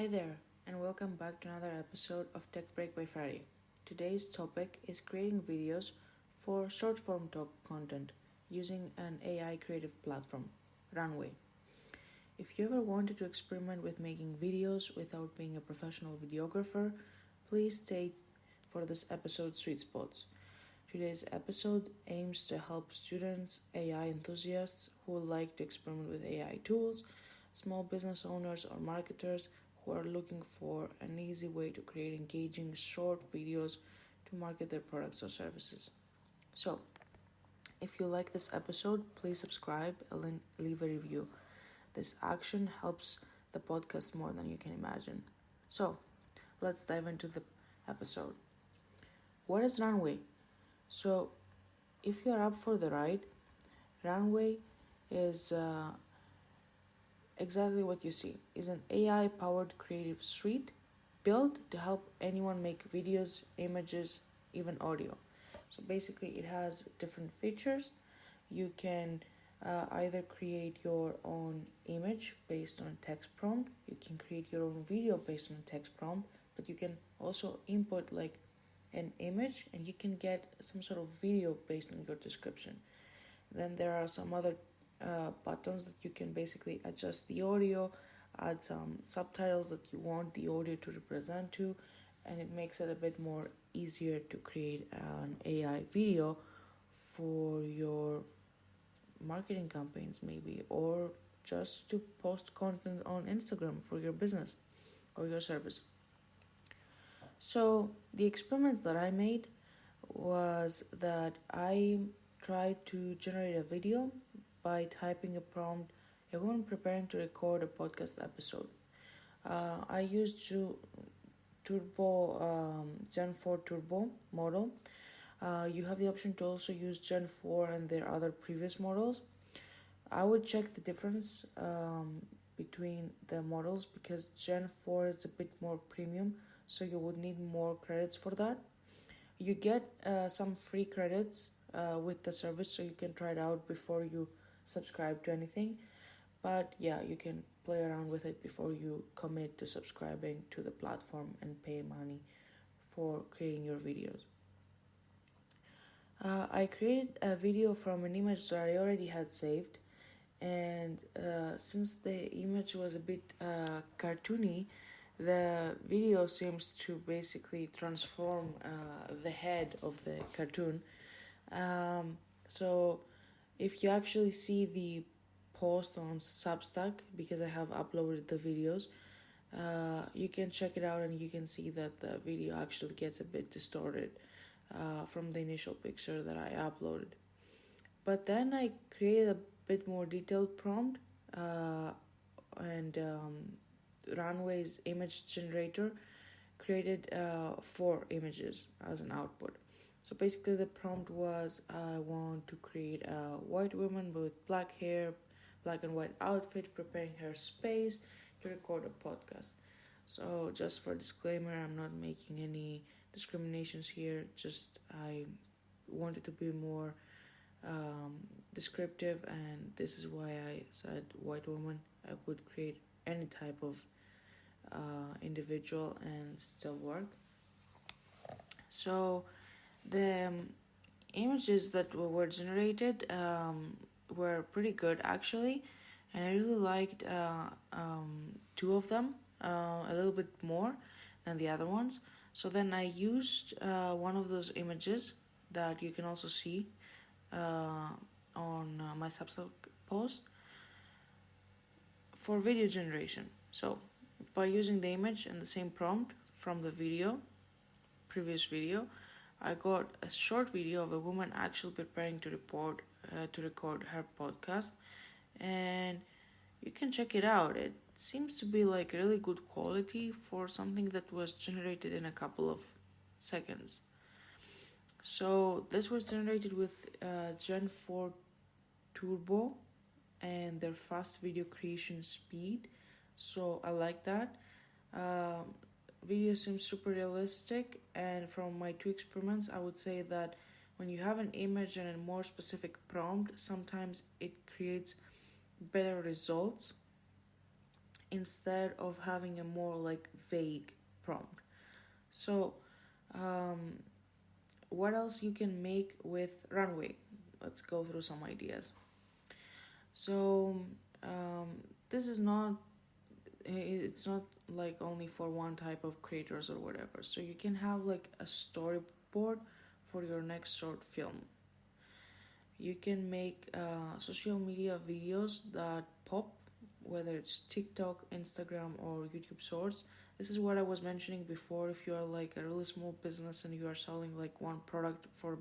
Hi there, and welcome back to another episode of Tech Break by Friday. Today's topic is creating videos for short form talk content using an AI creative platform, Runway. If you ever wanted to experiment with making videos without being a professional videographer, please stay for this episode's sweet spots. Today's episode aims to help students, AI enthusiasts who would like to experiment with AI tools, small business owners or marketers who are looking for an easy way to create engaging short videos to market their products or services. So, if you like this episode, please subscribe and leave a review. This action helps the podcast more than you can imagine. So, let's dive into the episode. What is Runway? So, if you're up for the ride, Runway is exactly what you see. Is an AI-powered creative suite built to help anyone make videos, images, even audio. So basically, it has different features. You can either create your own image based on a text prompt. You can create your own video based on a text prompt, but you can also input like an image and you can get some sort of video based on your description. Then there are some other buttons that you can basically adjust the audio, add some subtitles that you want the audio to represent to, and it makes it a bit more easier to create an AI video for your marketing campaigns maybe, or just to post content on Instagram for your business or your service. So the experiments that I made was that I tried to generate a video by typing a prompt, a woman preparing to record a podcast episode. I used Gen 4 Turbo model. You have the option to also use Gen 4 and their other previous models. I would check the difference between the models because Gen 4 is a bit more premium, so you would need more credits for that. You get some free credits with the service, so you can try it out before you subscribe to anything. But yeah, you can play around with it before you commit to subscribing to the platform and pay money for creating your videos. I created a video from an image that I already had saved, and since the image was a bit cartoony, the video seems to basically transform the head of the cartoon. So if you actually see the post on Substack, because I have uploaded the videos, you can check it out and you can see that the video actually gets a bit distorted from the initial picture that I uploaded. But then I created a bit more detailed prompt and Runway's image generator created 4 images as an output. So basically the prompt was I want to create a white woman with black hair, black and white outfit, preparing her space to record a podcast. So just for disclaimer, I'm not making any discriminations here, just I wanted to be more descriptive, and this is why I said white woman. I could create any type of individual and still work. So the images that were generated were pretty good actually, and I really liked 2 of them a little bit more than the other ones. So then I used one of those images that you can also see on my Substack post for video generation. So by using the image and the same prompt from the previous video, I got a short video of a woman actually preparing to record her podcast, and you can check it out. It seems to be like really good quality for something that was generated in a couple of seconds. So this was generated with Gen 4 Turbo and their fast video creation speed. So I like that. Video seems super realistic, and from my 2 experiments, I would say that when you have an image and a more specific prompt, sometimes it creates better results instead of having a more like vague prompt. So what else you can make with Runway? Let's go through some ideas. So this is not, it's not like only for one type of creators or whatever. So you can have like a storyboard for your next short film. You can make social media videos that pop, whether it's TikTok, Instagram, or YouTube Shorts. This is what I was mentioning before. If you are like a really small business and you are selling like one product for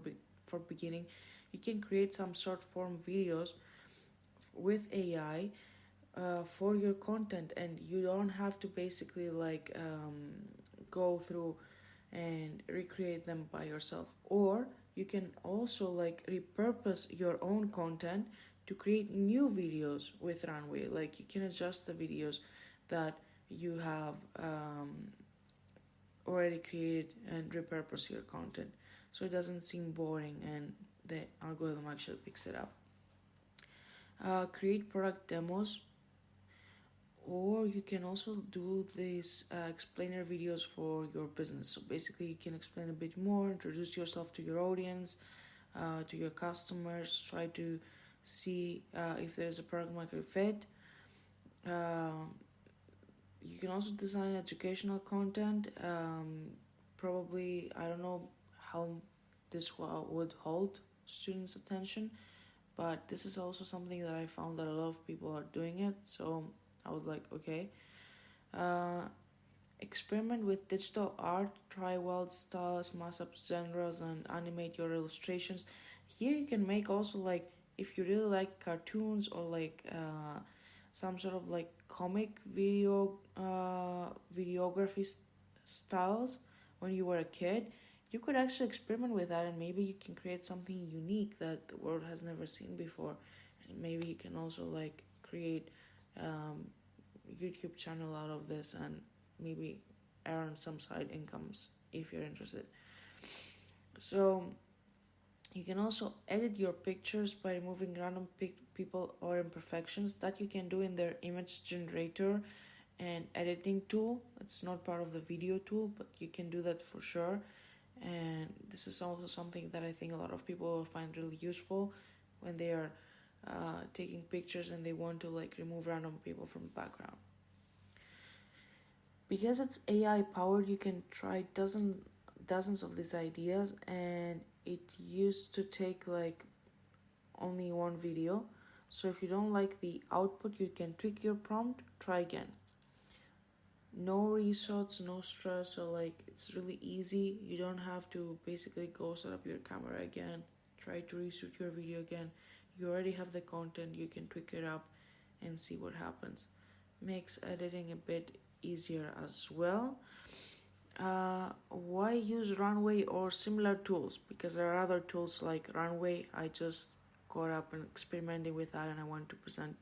beginning, you can create some short form videos with AI for your content, and you don't have to basically like go through and recreate them by yourself. Or you can also like repurpose your own content to create new videos with Runway. Like you can adjust the videos that you have already created and repurpose your content so it doesn't seem boring and the algorithm actually picks it up. Create product demos, or you can also do these explainer videos for your business. So basically you can explain a bit more, introduce yourself to your audience, to your customers, try to see if there's a product market fit. You can also design educational content. Probably, I don't know how this would hold students' attention, but this is also something that I found that a lot of people are doing it. So I was like, okay. Experiment with digital art, try wild styles, mass up genres, and animate your illustrations. Here you can make also like, if you really like cartoons or like some sort of like comic videography styles when you were a kid, you could actually experiment with that, and maybe you can create something unique that the world has never seen before. And maybe you can also like create YouTube channel out of this and maybe earn some side incomes if you're interested. So you can also edit your pictures by removing random people or imperfections. That you can do in their image generator and editing tool. It's not part of the video tool, but you can do that for sure. And this is also something that I think a lot of people will find really useful when they are taking pictures and they want to like remove random people from the background. Because it's AI powered, you can try dozens of these ideas, and it used to take like only one video. So if you don't like the output, you can tweak your prompt, try again. No reshots, no stress. So like it's really easy. You don't have to basically go set up your camera again, try to reshoot your video again. You already have the content, you can tweak it up and see what happens. Makes editing a bit easier as well. Why use Runway or similar tools? Because there are other tools like Runway. I just got up and experimenting with that, and I want to present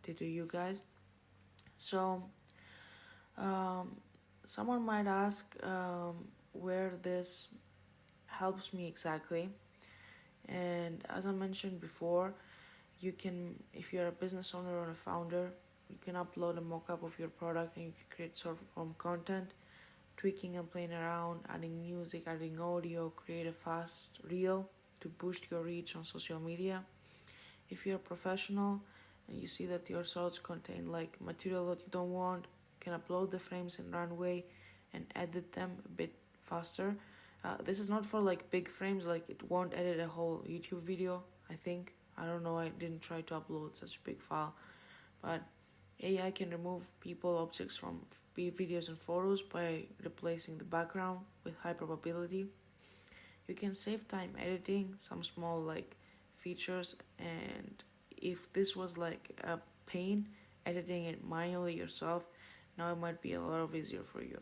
it to you guys. So someone might ask where this helps me exactly. And as I mentioned before, you can, if you're a business owner or a founder, you can upload a mock-up of your product and you can create short form content, tweaking and playing around, adding music, adding audio, create a fast reel to boost your reach on social media. If you're a professional and you see that your shorts contain like material that you don't want, you can upload the frames in Runway and edit them a bit faster. This is not for like big frames, like it won't edit a whole YouTube video, I think. I don't know, I didn't try to upload such a big file. But AI can remove people, objects from videos and photos by replacing the background with high probability. You can save time editing some small like features, and if this was like a pain editing it manually yourself, now it might be a lot of easier for you.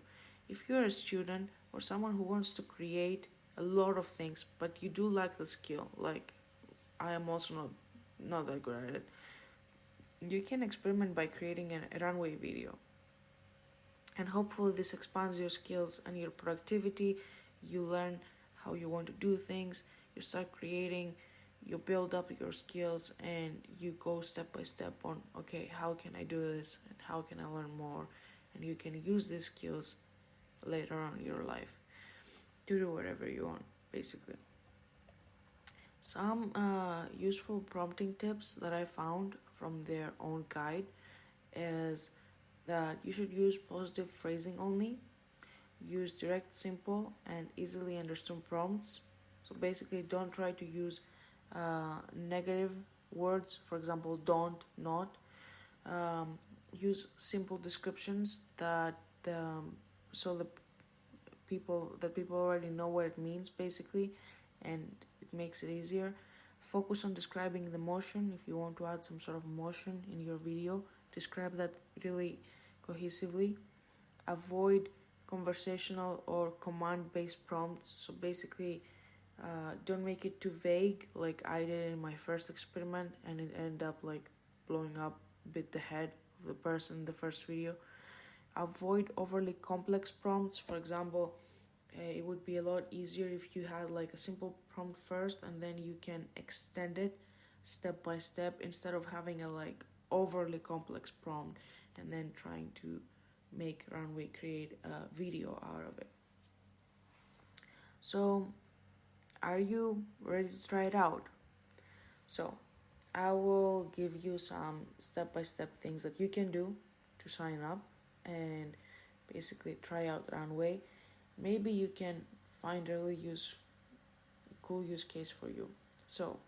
If you're a student or someone who wants to create a lot of things but you do lack the skill, like I am also not that good at it, you can experiment by creating a Runway video. And hopefully this expands your skills and your productivity. You learn how you want to do things. You start creating you build up your skills and you go step by step on, okay, how can I do this and how can I learn more, and you can use these skills later on in your life to do whatever you want, basically. Some useful prompting tips that I found from their own guide is that you should use positive phrasing only, use direct, simple, and easily understood prompts. So basically, don't try to use negative words, for example, don't, not. Use simple descriptions that so the people already know what it means, basically, and it makes it easier. Focus on describing the motion. If you want to add some sort of motion in your video, describe that really cohesively. Avoid conversational or command-based prompts. So basically, don't make it too vague, like I did in my first experiment, and it ended up like blowing up a bit the head of the person in the first video. Avoid overly complex prompts. For example, it would be a lot easier if you had like a simple prompt first and then you can extend it step by step, instead of having a like overly complex prompt and then trying to make Runway create a video out of it. So, are you ready to try it out? So, I will give you some step-by-step things that you can do to sign up and basically try out Runway. Maybe you can find a really cool use case for you. So,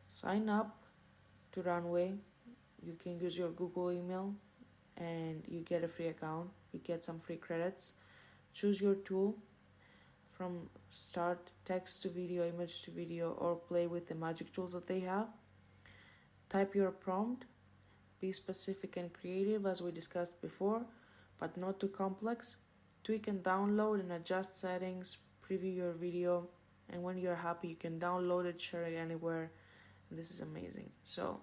sign up to Runway. You can use your Google email and you get a free account. You get some free credits. Choose your tool from start, text to video, image to video, or play with the magic tools that they have. Type your prompt. Be specific and creative, as we discussed before, but not too complex. Tweak and download and adjust settings, preview your video, and when you're happy, you can download it, share it anywhere. This is amazing. So,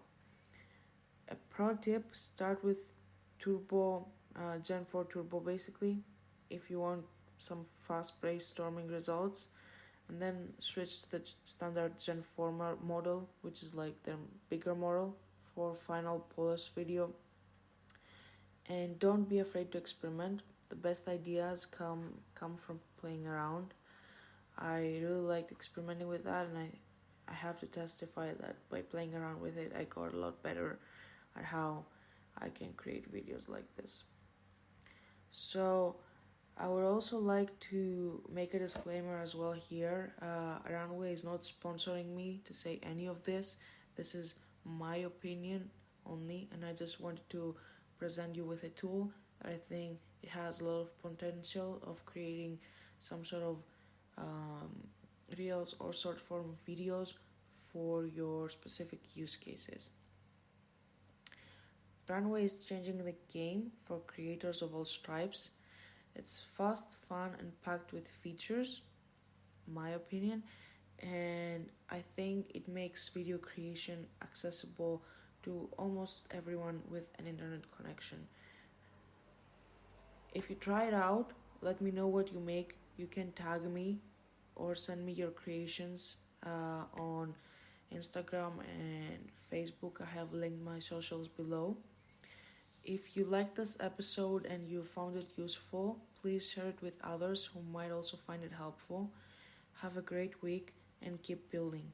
a pro tip: start with Turbo, Gen 4 Turbo, basically, if you want some fast brainstorming results, and then switch to the standard Gen 4 model, which is like the bigger model for final polished video. And don't be afraid to experiment. The best ideas come from playing around. I really liked experimenting with that, and I have to testify that by playing around with it, I got a lot better at how I can create videos like this. So, I would also like to make a disclaimer as well here. Runway is not sponsoring me to say any of this. This is my opinion only, and I just wanted to present you with a tool that I think it has a lot of potential of creating some sort of reels or short form videos for your specific use cases. Runway is changing the game for creators of all stripes. It's fast, fun, and packed with features, my opinion, and I think it makes video creation accessible to almost everyone with an internet connection. If you try it out, let me know what you make. You can tag me or send me your creations on Instagram and Facebook. I have linked my socials below. If you liked this episode and you found it useful, please share it with others who might also find it helpful. Have a great week and keep building.